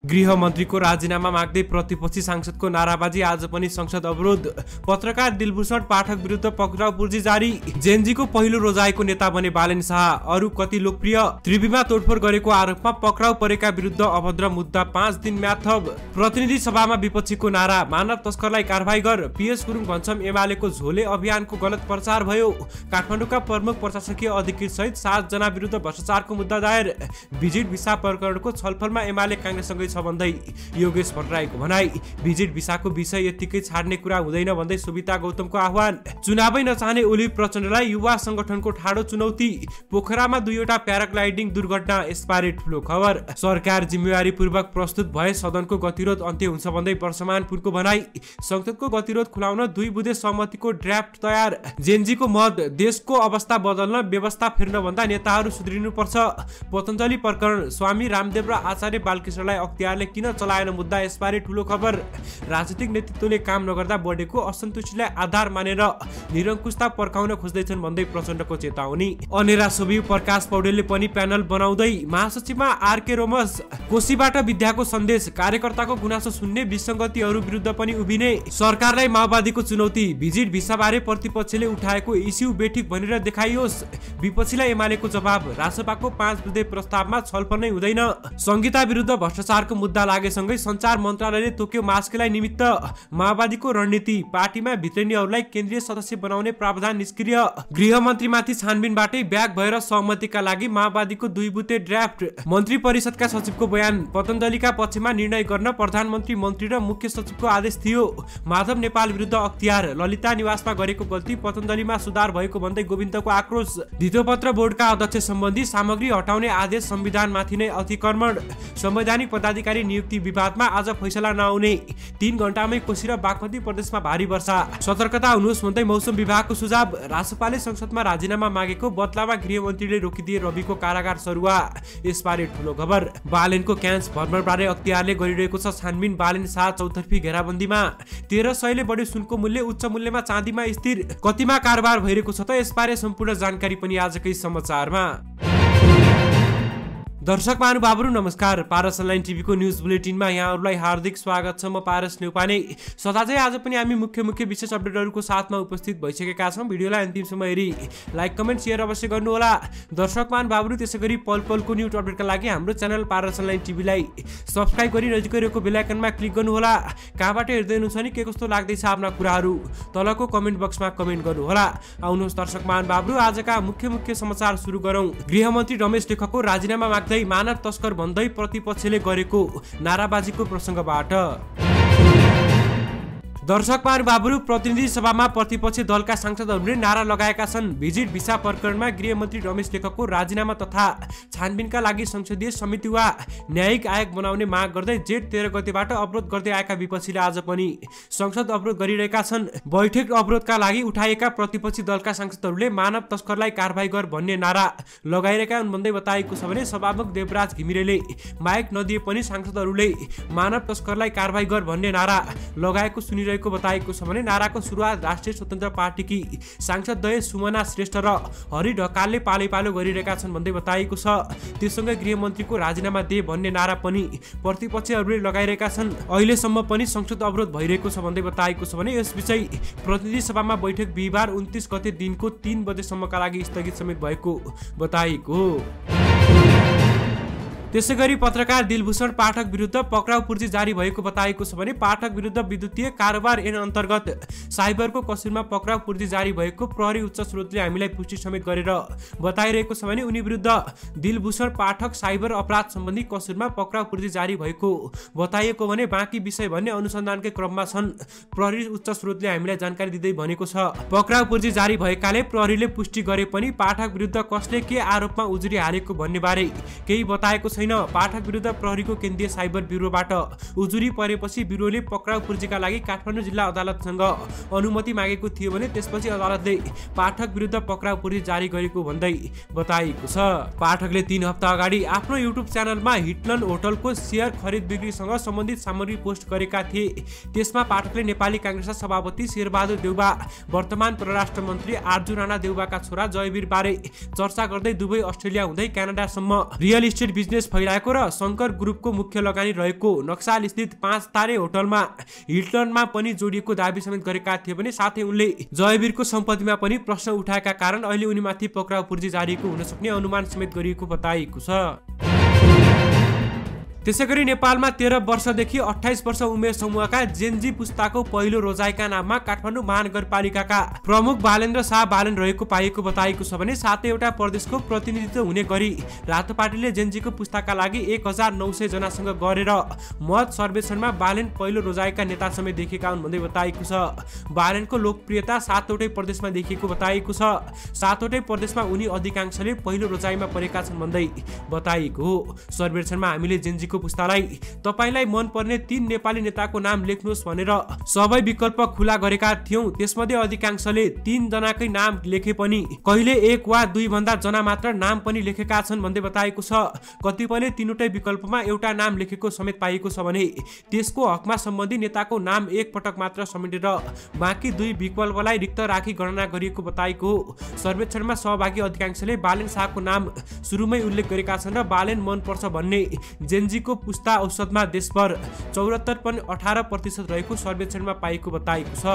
गृहमन्त्रीको राजीनामा माग्दै प्रतिपक्षी सांसदको नाराबाजी, आज पनि संसद अवरोध। पत्रकार दिलभूषण पाठक विरुद्ध पक्राउ पूर्जी जारी। जेएनजीको पहिलो रोजाइको नेता बने बालेन शाह, अरु कति लोकप्रिय। त्रिवीमा तोडफोड गरेको आरोपमा पक्राउ परेका विरुद्ध अभद्र मुद्दा 5 दिन म्याद थप। प्रतिनिधि सभामा विपक्षीको नारा, मानव तस्करलाई कारबाही गर। पीएस गुरुङ भन्छम एमालेको झोले अभियानको गलत प्रचार भयो। काठमाडौँका प्रमुख प्रशासकीय अधिकृत सहित 7 जना विरुद्ध भ्रष्टाचारको मुद्दा दायर। भिजिट भिसा प्रकरणको छलफलमा एमाले कांग्रेससँगै छ भन्दै योगेश भट्टराईको भनाई। भिजिट भिसाको विषय यतिकै छाड्ने कुरा हुँदैन भन्दै सुविता गौतमको आह्वान। चुनावै नचाहने ओली प्रचण्डलाई युवा संगठनको ठाडो चुनौती। पोखरामा 2वटा प्याराग्लाइडिङ दुर्घटना, यसबारे ठूलो खबर। सरकार जिम्मेवारी पूर्वक प्रस्तुत भए सदनको गतिरोध अन्त्य हुन्छ भन्दै वर्षमानपुरको भनाई। संसदको गतिरोध खुलाउन 2 बुँदे सहमतिको ड्राफ्ट तयार। जेएनजीको मत, देशको अवस्था बदल्न व्यवस्था फेर्न भन्दा नेताहरू सुध्रिनुपर्छ। पतञ्जलि प्रकरण, स्वामी रामदेव र आचार्य बालकृष्णलाई अख्तियारले किन चलाएन मुद्दा, यसबारे ठूलो खबर। राजनीतिक नेतृत्वले काम नगर्दा बढेको असन्तुष्टिलाई आधार मानेर निरङ्कुशता पर्खाउन खोज्दैछन् भन्दै प्रचण्डको चेतावनी। अनेरा सोभी प्रकाश पौडेलले पनि प्यानल बनाउँदै। महासचिवमा आरके रोमस, कोशीबाट विद्याको सन्देश, कार्यकर्ताको गुनासो सुन्ने, विसङ्गतिहरू विरुद्ध पनि उभिने। सरकारलाई माओवादीको चुनौती, भिजिट भिसाबारे प्रतिपक्षले उठाएको इस्यु बेठिक भनेर देखाइयोस्। विपक्षीलाई एमालेको जवाब, रासपाको 5 बुँदे प्रस्तावमा छलफल नै हुँदैन। संहिता विरुद्ध भ्रष्टाचारको मुद्दा लागेसँगै सञ्चार मन्त्रालयले तोक्यो मास्कलाई निमित्त। माओवादीको रणनीति, पार्टीमा भित्रिनेहरूलाई केन्द्रीय सदस्य बनाउने प्रावधान निष्क्रिय। गृहमन्त्रीमाथि छानबिनबाटै ब्याक भएर सहमतिका लागि माओवादीको 2 बुँदे ड्राफ्ट। मन्त्री परिषदका सचिवको बयान, पतञ्जलिका पक्षमा निर्णय गर्न प्रधानमन्त्री, मन्त्री र मुख्य सचिवको आदेश थियो। माधव नेपाल विरुद्ध अख्तियार, ललिता निवासमा गरेको गल्ती, पतञ्जलिमा सुधार भएको भन्दै गोविन्दको आक्रोश। धितोपत्र बोर्डका अध्यक्ष सम्बन्धी सामग्री हटाउने आदेश, संविधानमाथि नै अतिक्रमण। संवैधानिक पदाधिकारी नियुक्ति विवादमा आज फैसला नआउने। 3 घण्टामै कोशी र बागमती प्रदेशमा भारी वर्षा। सतर्कता हुनुहोस् भन्दै मौसम विभागको सुझाव। रासपाले संसदमा राजीनामा मागेको बदलामा गृहमन्त्रीले रोकिदिए रविको कारागार सरुवा, यसबारे ठूलो खबर। बालेनको क्यान्स भर्मरबारे अख्तियारले गरिरहेको छ छानबिन। बालेन शाह चौतर्फी घेराबन्दीमा। 1300 ले बढी सुनको मूल्य, उच्च मूल्यमा चाँदीमा स्थिर। कतिमा कारोबार भइरहेको छ त, यसबारे सम्पूर्ण जानकारी पनि आजकै समाचारमा। दर्शक महानुभावहरू नमस्कार। पारस अनलाइन टिभीको न्युज बुलेटिनमा यहाँहरूलाई हार्दिक स्वागत छ। म पारस न्यौपाने। सदाझै आज पनि हामी मुख्य विशेष अपडेटहरूको साथमा उपस्थित भइसकेका छौँ। भिडियोलाई अन्तिमसम्म हेरी लाइक, कमेन्ट, शेयर अवश्य गर्नुहोला। दर्शक महानुभावहरू त्यसैगरी पलको न्युज अपडेटका लागि हाम्रो च्यानल पारस अनलाइन टिभीलाई सब्स्क्राइब गरी नजिकै रहेको बेल आइकनमा क्लिक गर्नुहोला। कहाँबाट हेर्दै हुनुहुन्छ नि, के कस्तो लाग्दैछ आफ्ना कुराहरू तलको कमेन्ट बक्समा कमेन्ट गर्नुहोला। आउनुहोस् दर्शक महानुभावहरू, आजका मुख्य समाचार सुरु गरौँ। गृहमन्त्री रमेश लेखकको राजीनामा माग्दै मानव तस्कर भन्दै प्रतिपक्षले गरेको नाराबाजीको प्रसङ्गबाट। दर्शक महानुभावहरू, प्रतिनिधि सभामा प्रतिपक्षी दलका सांसदहरूले नारा लगाएका छन्। भिजिट भिसा प्रकरणमा गृहमन्त्री रमेश लेखकको राजीनामा तथा छानबिनका लागि संसदीय समिति वा न्यायिक आयोग बनाउने माग गर्दै जेठ 13 गतेबाट अवरोध गर्दै आएका विपक्षीले आज पनि संसद अवरोध गरिरहेका छन्। बैठक अवरोधका लागि उठाएका प्रतिपक्षी दलका सांसदहरूले मानव तस्करलाई कारबाही गर भन्ने नारा लगाइरहेका हुन् भन्दै बताइएको छ भने सभामुख देवराज घिमिरेले माइक नदिए पनि सांसदहरूले मानव तस्करलाई कारबाही गर भन्ने नारा लगाएको सुनिरहेको बताएको छ भने नाराको सुरुवात राष्ट्रिय स्वतन्त्र पार्टीकी सांसद दय सुमना श्रेष्ठ र हरि ढकालले पालो गरिरहेका छन् भन्दै बताइएको छ। त्यससँगै गृहमन्त्रीको राजीनामा दे भन्ने नारा पनि प्रतिपक्षीहरूले लगाइरहेका छन्। अहिलेसम्म पनि संसद अवरोध भइरहेको छ भन्दै बताइएको छ भने यसबीचै प्रतिनिधि सभामा बैठक बिहिबार 29 गते दिनको 3 बजेसम्मका लागि स्थगित समेत भएको बताइएको हो। त्यसैगरी पत्रकार दिलभूषण पाठक विरुद्ध पक्राउ पूर्जी जारी भएको बताएको छ भने पाठक विरुद्ध विद्युतीय कारोबार ऐन अन्तर्गत साइबरको कसुरमा पक्राउ पूर्जी जारी भएको प्रहरी उच्च स्रोतले हामीलाई पुष्टि समेत गरेर बताइरहेको छ भने उनी विरुद्ध दिलभूषण पाठक साइबर अपराध सम्बन्धी कसुरमा पक्राउ पूर्जी जारी भएको बताइएको भने बाँकी विषय भन्ने अनुसन्धानकै क्रममा छन्। प्रहरी उच्च स्रोतले हामीलाई जानकारी दिँदै भनेको छ, पक्राउ पूर्जी जारी भएकाले प्रहरीले पुष्टि गरे पनि पाठक विरुद्ध कसले के आरोपमा उजुरी हालेको भन्ने बारे केही बताएको छैन। पाठक विरुद्ध प्रहरीको केन्द्रीय साइबर ब्युरोबाट उजुरी परेपछि ब्युरोले पक्राउ पूर्जीका लागि काठमाडौँ जिल्ला अदालतसँग अनुमति मागेको थियो भने त्यसपछि अदालतले पाठक विरुद्ध पक्राउ पूर्जी जारी गरेको भन्दै बताइएको छ। पाठकले 3 हप्ता अगाडि आफ्नो युट्युब च्यानलमा हिटलन होटलको शेयर खरिद बिक्रीसँग सम्बन्धित सामग्री पोस्ट गरेका थिए। त्यसमा पाठकले नेपाली कांग्रेसका सभापति शेरबहादुर देउबा, वर्तमान परराष्ट्र मन्त्री आर्जु राणा देउबाका छोरा जयवीर बारे चर्चा गर्दै दुबई, अस्ट्रेलिया हुँदै क्यानाडासम्म रियल इस्टेट बिजनेस फैलाएको र शङ्कर ग्रुपको मुख्य लगानी रहेको नक्साल स्थित 5 तारे होटलमा हिल्टनमा पनि जोडिएको दाबी समेत गरेका थिए भने साथै उनले जयवीरको सम्पत्तिमा पनि प्रश्न उठाएका कारण अहिले उनीमाथि पक्राउ पूर्जी जारीको हुन सक्ने अनुमान समेत गरिएको बताइएको छ। त्यसैगरी नेपालमा 13 वर्षदेखि 28 वर्ष उमेर समूहका जेनजी पुस्ताको पहिलो रोजाइका नाममा काठमाडौँ महानगरपालिकाका प्रमुख बालेन्द्र शाह बालेन रहेको पाइएको बताइएको छ भने साथै एउटा प्रदेशको प्रतिनिधित्व हुने गरी रातो पार्टीले जेनजीको पुस्ताका लागि 1900 जनासँग गरेर मत सर्वेक्षणमा बालेन पहिलो रोजाइका नेता समेत देखिएका हुन् भन्दै बताइएको छ। बालेनको लोकप्रियता 7वटै प्रदेशमा देखिएको बताइएको छ। 7वटै प्रदेशमा उनी अधिकांशले पहिलो रोजाइमा परेका छन् भन्दै बताइएको हो। सर्वेक्षणमा हामीले जेनजीको पुस्तालाई तपाईलाई मन पर्ने 3 नेपाली नेताको नाम लेख्नुहोस् भनेर सबै विकल्प खुला गरेका थियौं। त्यसमध्ये अधिकांशले 3 जनाकै नाम लेखे पनि कहिले 1 वा 2 भन्दा जना मात्र नाम पनि लेखेका छन् भन्दै बताइएको छ। कतिपयले 3वटै विकल्पमा एउटा नाम लेखेको समेत पाइएको छ भने त्यसको हकमा सम्बन्धी नेताको नाम एक पटक मात्र समेटेर बाँकी 2 विकल्पलाई रिक्त राखी गणना गरिएको बताइएको हो। सर्वेक्षणमा सहभागी अधिकांशले बालेन शाहको नाम सुरुमै उल्लेख गरेका छन् र बालेन मन पर्छ भन्ने जेनजी को पुस्ता औसतमा देशभर 74.18% रहेको सर्वेक्षणमा पाएको बताइएको छ।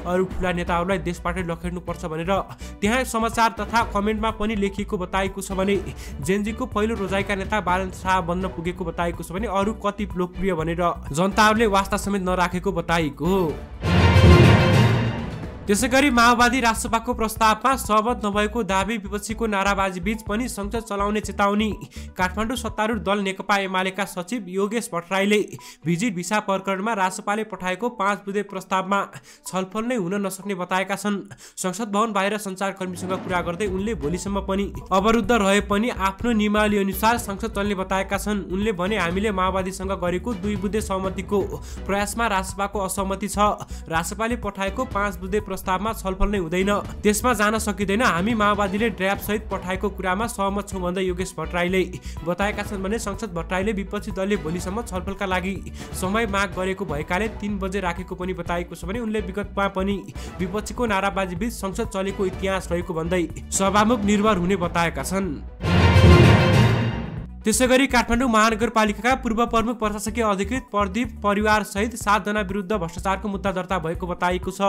अरू ठुला नेताहरूलाई देशबाटै लखेड्नु पर्छ भनेर त्यहाँ समाचार तथा कमेन्टमा पनि लेखिएको बताइएको छ भने जेनजीको पहिलो रोजाइका नेता बालेन शाह बन्न पुगेको बताइएको छ भने अरू कति लोकप्रिय भनेर जनताहरूले वास्ता समेत नराखेको बताइएको हो। त्यसैगरी माओवादी राष्ट्रसभाको प्रस्तावमा सहमत नभएको दाबी विपक्षीको नाराबाजी बीच पनि संसद चलाउने चेतावनी। काठमाडौँ सत्तारूढ दल नेकपा एमालेका सचिव योगेश भट्टराईले भिजिट भिसा प्रकरणमा राष्ट्रपाले पठाएको 5 बुँदे प्रस्तावमा छलफल नै हुन नसक्ने बताएका छन्। संसद भवन बाहिर सञ्चारकर्मीसँग कुरा गर्दै उनले भोलिसम्म पनि अवरुद्ध रहे पनि आफ्नो नियमावली अनुसार संसद चल्ने बताएका छन्। उनले भने हामीले माओवादीसँग गरेको 2 बुँदे सहमतिको प्रयासमा राष्ट्रसभाको असहमति छ। राष्ट्रपाले पठाएको 5 बुँदे प्रस्तावमा छलफल नै हुँदैन, त्यसमा जान सकिँदैन। हामी माओवादीले ड्राफ्ट सहित पठाएको कुरामा सहमत छौं भन्दै योगेश भट्टराईले बताएका छन् भने संसद भट्टराईले विपक्षी दलले भोलिसम्म छलफलका लागि समय माग गरेको भएकाले 3 बजे राखेको पनि बताइएको छ भने उनले विगतमा पनि विपक्षीको नाराबाजी बीच संसद चलेको इतिहास रहेको भन्दै सभामुख निर्भर हुने बताएका छन्। त्यसैगरी काठमाडौँ महानगरपालिकाका पूर्व प्रमुख प्रशासकीय अधिकृत प्रदीप परिवार सहित 7 जना विरुद्ध भ्रष्टाचारको मुद्दा दर्ता भएको बताइएको छ।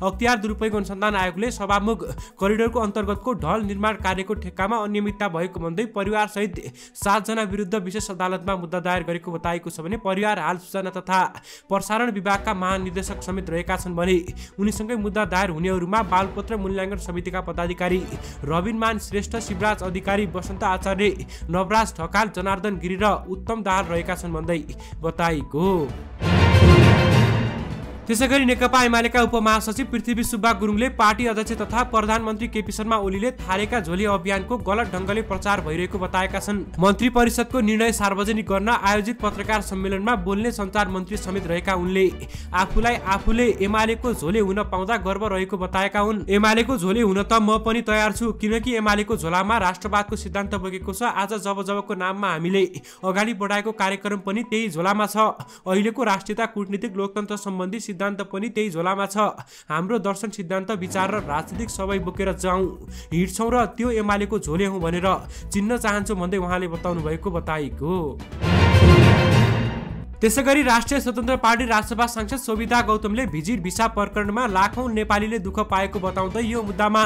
अख्तियार दुरुपयोग अनुसन्धान आयोगले सभामुख करिडोरको अन्तर्गतको ढल निर्माण कार्यको ठेक्कामा अनियमितता भएको भन्दै परिवार सहित 7 जना विरुद्ध विशेष अदालतमा मुद्दा दायर गरेको बताइएको छ भने परिवार हाल सूचना तथा प्रसारण विभागका महानिर्देशक समेत रहेका छन् भने उनीसँगै मुद्दा दायर हुनेहरूमा बालपत्र मूल्याङ्कन समितिका पदाधिकारी रविनमान श्रेष्ठ, शिवराज अधिकारी, वसन्त आचार्य, नवराज ढकाल, जनार्दन गिरी र उत्तम दाहाल रहेका छन् भन्दै बताइएको। त्यसैगरी नेकपा एमालेका उपमहासचिव पृथ्वी सुब्बा गुरुङले पार्टी अध्यक्ष तथा प्रधानमन्त्री केपी शर्मा ओलीले थालेका झोली अभियानको गलत ढङ्गले प्रचार भइरहेको बताएका छन्। मन्त्री परिषदको निर्णय सार्वजनिक गर्न आयोजित पत्रकार सम्मेलनमा बोल्ने सञ्चार मन्त्री समेत रहेका उनले आफूलाई आफूले एमालेको झोले हुन पाउँदा गर्व रहेको बताएका हुन्। एमालेको झोले हुन त म पनि तयार छु, किनकि एमालेको झोलामा राष्ट्रवादको सिद्धान्त बोकेको छ। आज जबको नाममा हामीले अगाडि बढाएको कार्यक्रम पनि त्यही झोलामा छ। अहिलेको राष्ट्रियता, कूटनीतिक, लोकतन्त्र सम्बन्धी सिद्धान्त पनि त्यही झोलामा छ। हाम्रो दर्शन, सिद्धान्त, विचार र राजनीतिक सबै बोकेर हिँड्छौँ र त्यो एमालेको झोले हुँ भनेर चिन्न चाहन्छौँ भन्दै उहाँले बताउनु भएको बताइएको। त्यसैगरी राष्ट्रिय स्वतन्त्र पार्टी राष्ट्रसभा सांसद सोभिता गौतमले भिजिट भिसा प्रकरणमा लाखौं नेपालीले दुःख पाएको बताउँदै यो मुद्दामा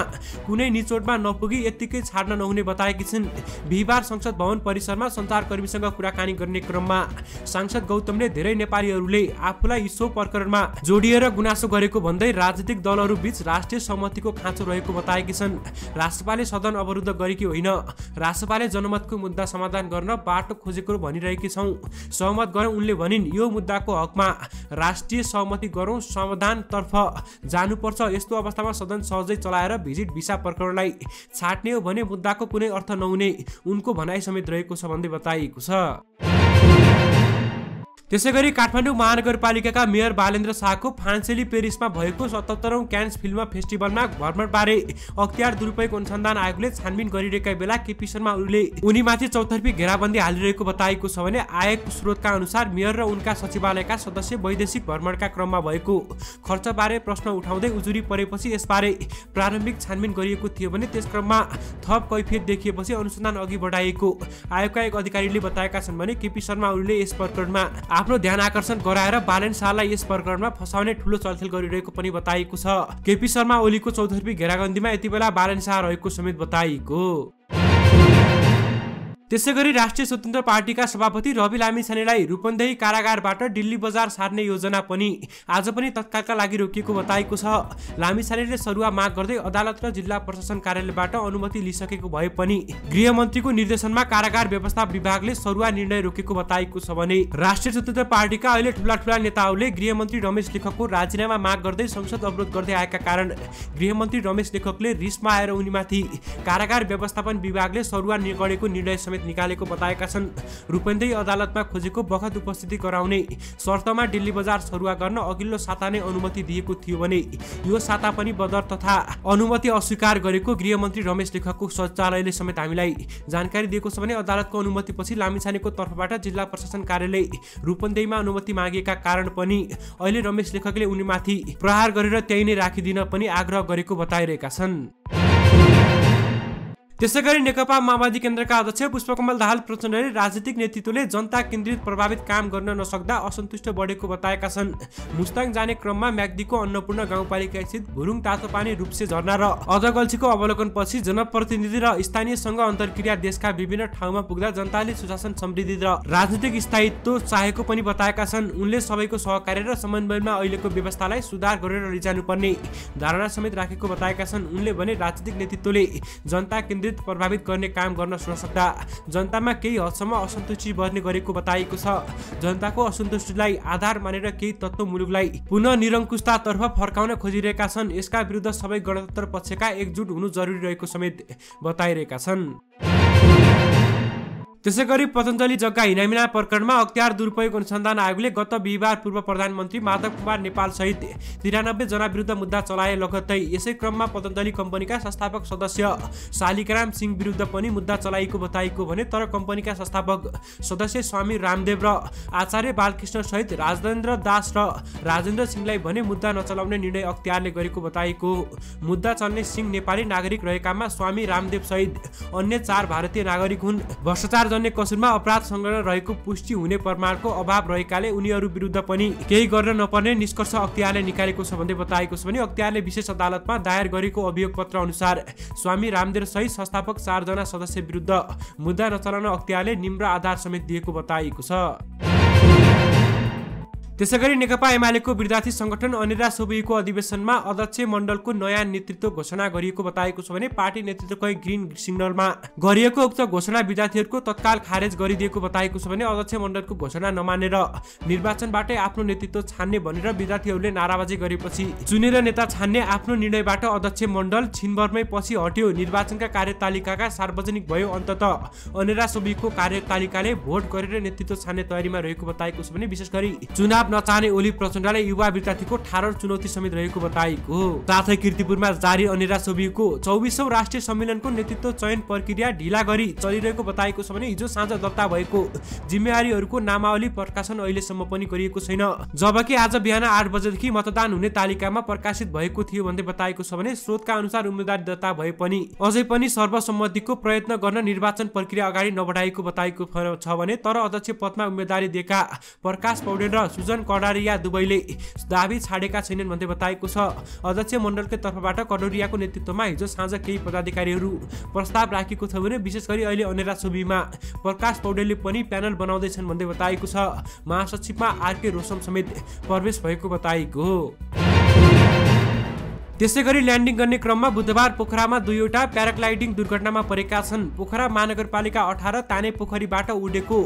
कुनै निचोडमा नपुगी यत्तिकै छाड्न नहुने बताएकी छिन्। बिहिबार संसद भवन परिसरमा सञ्चारकर्मीसँग कुराकानी गर्ने क्रममा सांसद गौतमले धेरै नेपालीहरूले आफूलाई सो प्रकरणमा जोडिएर गुनासो गरेको भन्दै राजनीतिक दलहरू बीच राष्ट्रिय सहमतिको खाँचो रहेको बताएकी छन्। राष्ट्रपाले सदन अवरुद्ध गरेकी होइन, राष्ट्रपाले जनमतको मुद्दा समाधान गर्न बाटो खोजेको भनिरहेकी छौं। सहमत गरौं उनले भनिन्। यो मुद्दाको हकमा राष्ट्रिय सहमति गरौं, समाधानतर्फ जानुपर्छ। यस्तो अवस्थामा सदन सहजै चलाएर भिजिट भिसा प्रकरणलाई छाट्ने हो भने मुद्दाको कुनै अर्थ नहुने उनको भनाइ समेत रहेको छ भन्दै बताइएको छ। त्यसैगरी काठमाडौँ महानगरपालिकाका मेयर बालेन्द्र शाहको फ्रान्सेली पेरिसमा भएको 77औं क्यान्स फिल्म फेस्टिभलमा भ्रमणबारे अख्तियार दुरुपयोग अनुसन्धान आयोगले छानबिन गरिरहेका बेला केपी शर्मा ओलीले उनीमाथि चौतर्फी घेराबन्दी हालिरहेको बताएको छ भने आयोगको स्रोतका अनुसार मेयर र उनका सचिवालयका सदस्य वैदेशिक भ्रमणका क्रममा भएको खर्चबारे प्रश्न उठाउँदै उजुरी परेपछि यसबारे प्रारम्भिक छानबिन गरिएको थियो भने त्यस क्रममा थप कैफियत देखिएपछि अनुसन्धान अघि बढाइएको आयोगका एक अधिकारीले बताएका छन् भने केपी शर्मा ओलीले यस प्रकरणमा आफ्नो ध्यान आकर्षण गराएर बालेन शाहलाई यस प्रकरणमा फसाउने ठूलो चलखेल गरिरहेको पनि बताइएको छ। केपी शर्मा ओलीको चौतर्फी घेराबन्दीमा यति बेला बालेन शाह रहेको समेत बताइएको। त्यसैगरी राष्ट्रिय स्वतन्त्र पार्टीका सभापति रवि लामिछानेलाई रूपन्देही कारागारबाट दिल्ली बजार सार्ने योजना पनि आज पनि तत्कालका लागि रोकिएको बताएको छ। लामिछानेले सरुवा माग गर्दै अदालत र जिल्ला प्रशासन कार्यालयबाट अनुमति लिइसकेको भए पनि गृहमन्त्रीको निर्देशनमा कारागार व्यवस्था विभागले सरुवा निर्णय रोकेको बताएको छ भने राष्ट्रिय स्वतन्त्र पार्टीका अहिले ठूला नेताहरूले गृहमन्त्री रमेश लेखकको राजीनामा माग गर्दै संसद अवरोध गर्दै आएका कारण गृहमन्त्री रमेश लेखकले रिसमा आएर उनीमाथि कारागार व्यवस्थापन विभागले सरुवा गरेको निर्णय समेत निकालेको बताएका छन्। रूपन्देही अदालतमा खोजेको बखत उपस्थिति गराउने शर्तमा दिल्ली बजार सरुवा गर्न अघिल्लो साता नै अनुमति दिएको थियो भने यो साता पनि बदर तथा अनुमति अस्वीकार गरेको गृहमन्त्री रमेश लेखकको सचिवालयले समेत हामीलाई जानकारी दिएको छ भने अदालतको अनुमतिपछि लामिछानेको तर्फबाट जिल्ला प्रशासन कार्यालय रूपन्देहीमा अनुमति मागेका कारण पनि अहिले रमेश लेखकले उनीमाथि प्रहार गरेर त्यही नै राखिदिन पनि आग्रह गरेको बताइरहेका छन्। त्यसैगरी नेकपा माओवादी केन्द्रका अध्यक्ष पुष्पकमल दाहाल प्रचण्डले राजनीतिक नेतृत्वले जनता केन्द्रित प्रभावित काम गर्न नसक्दा असन्तुष्ट बढेको बताएका छन्। मुस्ताङ जाने क्रममा म्याग्दीको अन्नपूर्ण गाउँपालिका स्थित भुरुङ तातोपानी रूपसे झरना र अधगल्छीको अवलोकनपछि जनप्रतिनिधि र स्थानीयसँग अन्तर्क्रिया देशका विभिन्न ठाउँमा पुग्दा जनताले सुशासन समृद्धि र राजनीतिक स्थायित्व चाहेको पनि बताएका छन्। उनले सबैको सहकार्य र समन्वयमा अहिलेको व्यवस्थालाई सुधार गरेर लैजानुपर्ने धारणा समेत राखेको बताएका छन्। उनले भने राजनीतिक नेतृत्वले जनता केन्द्रित प्रभावित गर्ने काम गर्न नसक्दा जनतामा केही हदसम्म असन्तुष्टि बढ्ने गरेको बताइएको छ। जनताको असन्तुष्टिलाई आधार मानेर केही तत्त्व मुलुकलाई पुनः निरङ्कुशतातर्फ फर्काउन खोजिरहेका छन्। यसका विरुद्ध सबै गणतन्त्र पक्षका एकजुट हुनु जरुरी रहेको समेत बताइरहेका छन्। त्यसैगरी पतञ्जलि जग्गा हिनामिना प्रकरणमा अख्तियार दुरुपयोग अनुसन्धान आयोगले गत बिहिबार पूर्व प्रधानमन्त्री माधव कुमार नेपाल सहित 93 जना विरुद्ध मुद्दा चलाए। लगत्तै यसै क्रममा पतञ्जलि कम्पनीका संस्थापक सदस्य शालिग्राम सिंह विरुद्ध पनि मुद्दा चलाइएको बताइएको भने तर कम्पनीका संस्थापक सदस्य स्वामी रामदेव र आचार्य बालकृष्ण सहित राजेन्द्र दास र राजेन्द्र सिंहलाई भने मुद्दा नचलाउने निर्णय अख्तियारले गरेको बताइएको। मुद्दा चल्ने सिंह नेपाली नागरिक रहेकामा स्वामी रामदेव सहित अन्य 4 भारतीय नागरिक हुन्। भ्रष्टाचार जन्य कसुरमा अपराध संलग्न रहेको पुष्टि हुने प्रमाणको अभाव रहेकाले उनीहरू विरुद्ध पनि केही गर्न नपर्ने निष्कर्ष अख्तियारले निकालेको छ भन्दै बताएको छ भने अख्तियारले विशेष अदालतमा दायर गरेको अभियोग पत्र अनुसार स्वामी रामदेव सहित संस्थापक 4 जना सदस्य विरुद्ध मुद्दा नचलाउन अख्तियारले निम्न आधार समेत दिएको बताइएको छ। त्यसैगरी नेकपा एमालेको विद्यार्थी संगठन अनिरा सोभिको अधिवेशनमा अध्यक्ष मण्डलको नयाँ नेतृत्व घोषणा गरिएको बताएको छ भने पार्टी नेतृत्वकै ग्रीन सिग्नलमा गरिएको उक्त घोषणा विद्यार्थीहरूको तत्काल खारेज गरिदिएको बताएको छ भने अध्यक्ष मण्डलको घोषणा नमानेर निर्वाचनबाटै आफ्नो नेतृत्व छान्ने भनेर विद्यार्थीहरूले नाराबाजी गरेपछि चुनेर नेता छान्ने आफ्नो निर्णयबाट अध्यक्ष मण्डल छिनभरमै पछि हट्यो। निर्वाचनका कार्यतालिकाका सार्वजनिक भयो। अन्ततः अनिरा सोभिको कार्यतालिकाले भोट गरेर नेतृत्व छान्ने तयारीमा रहेको बताएको छ भने विशेष गरी चुनाव नचाहने ओली प्रचण्डले युवा विद्यार्थीको ठाडो चुनौती समेत रहेको बताइएको। साथै कीर्तिपुरमा जारी अनिरा सोभिको 24औं राष्ट्रिय सम्मेलनको नेतृत्व चयन प्रक्रिया ढिला गरी चलिरहेको बताएको छ भने हिजो साँझ दर्ता भएको जिम्मेवारीहरूको नामावली प्रकाशन अहिलेसम्म पनि गरिएको छैन। जबकि आज बिहान 8 बजेदेखि मतदान हुने तालिकामा प्रकाशित भएको थियो भन्दै बताएको छ भने स्रोतका अनुसार उम्मेदवारी दर्ता भए पनि अझै पनि सर्वसम्मतिको प्रयत्न गर्न निर्वाचन प्रक्रिया अगाडि नबढाएको बताएको छ भने तर अध्यक्ष पदमा उम्मेदवारी दिएका प्रकाश पौडेल र सुजन कडारिया दुवैले दाबी छाडेका छैनन् भन्दै बताएको छ। अध्यक्ष मण्डलकै तर्फबाट कडारियाको नेतृत्वमा हिजो साँझ केही पदाधिकारीहरू प्रस्ताव राखेको छ भने विशेष गरी अहिले अनिरा सोभिमा प्रकाश पौडेलले पनि प्यानल बनाउँदैछन् भन्दै बताएको छ। महासचिवमा आरके रोशम समेत प्रवेश भएको बताएको हो। त्यसैगरी ल्यान्डिङ गर्ने क्रममा बुधबार पोखरामा दुईवटा प्याराग्लाइडिङ दुर्घटनामा परेका छन्। पोखरा महानगरपालिका 18 ताने पोखरीबाट उडेको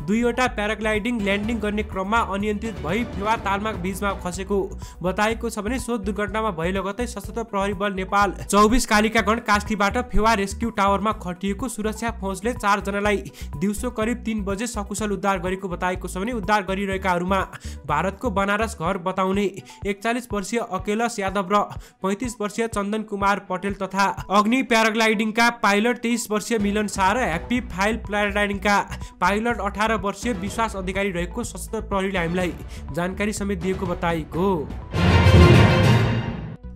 दुईवटा प्याराग्लाइडिङ ल्यान्डिङ गर्ने क्रममा अनियन्त्रित भई फेवा तालमा बीचमा खसेको बताएको छ भने सो दुर्घटनामा भए लगत्तै सशस्त्र प्रहरी बल नेपाल 24 कालिका गण कास्कीबाट फेवा रेस्क्यु टावरमा खटिएको सुरक्षा फौजले 4 जनालाई दिउँसो करिब 3 बजे सकुशल उद्धार गरेको बताएको छ भने उद्धार गरिरहेकाहरूमा भारतको बनारस घर बताउने 41 वर्षीय अकेलस यादव र 35 वर्षीय चन्दन कुमार पटेल तथा अग्नि प्याराग्लाइडिङका पाइलट 23 वर्षीय मिलन शाह र ह्याप्पी फाइल प्याराग्लाइडिङका पाइलट 18 वर्षीय विश्वास अधिकारी रहेको सशस्त्र प्रहरीले हामीलाई जानकारी समेत दिएको बताएको।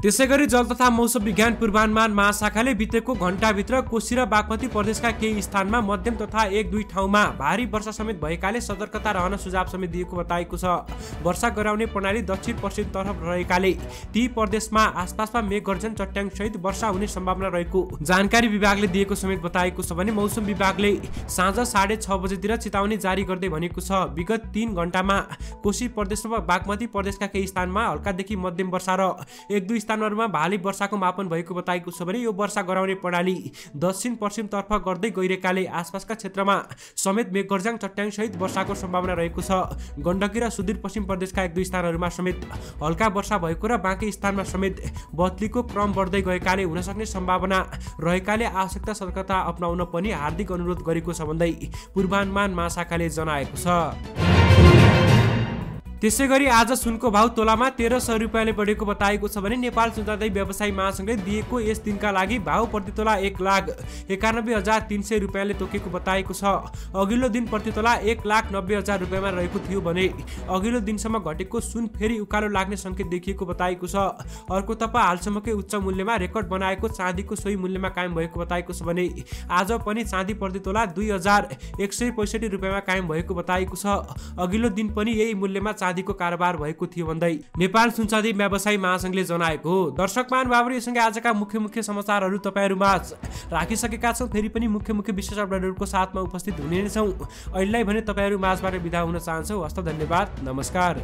त्यसैगरी जल तथा मौसम विज्ञान पूर्वानुमान महाशाखाले बितेको घण्टाभित्र कोशी र बागमती प्रदेशका केही स्थानमा मध्यम तथा 1-2 ठाउँमा भारी वर्षा समेत भएकाले सतर्कता रहन सुझाव समेत दिएको बताएको छ। वर्षा गराउने प्रणाली दक्षिण पश्चिम तर्फ रहेकाले ती प्रदेशमा आसपासमा मेघगर्जन चट्याङ सहित वर्षा हुने सम्भावना रहेको जानकारी विभागले दिएको समेत बताएको छ भने मौसम विभागले साँझ 6:30 बजेतिर चेतावनी जारी गर्दै भनेको छ विगत 3 घण्टामा कोशी प्रदेश र बागमती प्रदेशका केही स्थानमा हल्कादेखि मध्यम वर्षा र 1-2 स्थानहरूमा भारी वर्षाको मापन भएको बताएको छ भने यो वर्षा गराउने प्रणाली दक्षिण पश्चिम तर्फ गर्दै गइरहेकाले आसपासका क्षेत्रमा समेत मेघगर्जन चट्याङ सहित वर्षाको सम्भावना रहेको छ। गण्डकी र सुदूरपश्चिम प्रदेशका 1-2 स्थानहरूमा समेत हल्का वर्षा भएको र बाँकी स्थानमा समेत बदलीको क्रम बढ्दै गएकाले हुन सक्ने सम्भावना रहेकाले आवश्यकता सतर्कता अपनाउन पनि हार्दिक अनुरोध गरेको छ भन्दै पूर्वानुमान महाशाखाले जनाएको छ। त्यसैगरी आज सुनको भाउ तोलामा 1300 रुपियाँले बढेको बताएको छ भने नेपाल सुनचाँदी व्यवसायी महासंघले दिएको यस दिनका लागि भाउ प्रति तोला 1,91,300 रुपियाँले तोकेको बताएको छ। अघिल्लो दिन प्रति तोला 1,90,000 रुपियाँमा रहेको थियो भने अघिल्लो दिनसम्म घटेको सुन फेरि उकालो लाग्ने संकेत देखिएको बताएको छ। अर्कोतर्फ हालसम्मकै उच्च मूल्यमा रेकर्ड बनाएको चाँदीको सोही मूल्यमा कायम भएको बताएको छ भने आज पनि चाँदी प्रति तोला 2,165 रुपियाँमा कायम भएको बताएको छ। अघिल्लो दिन पनि यही मूल्यमा चाँदीको कारोबार भएको थियो भन्दै नेपाल सुनचाँदी व्यवसायी महासंघले जनाएको हो। दर्शक महानुभावहरू यससँगै आजका मुख्य समाचारहरू तपाईहरुमाझ राखिसकेका छौं। फेरि पनि मुख्य विशेष अपडेटहरुको साथमा उपस्थित हुने नै छौं। अहिलेलाई भने तपाईहरु माझबाट बिदा हुन चाहन्छौ। हस्त धन्यवाद, नमस्कार।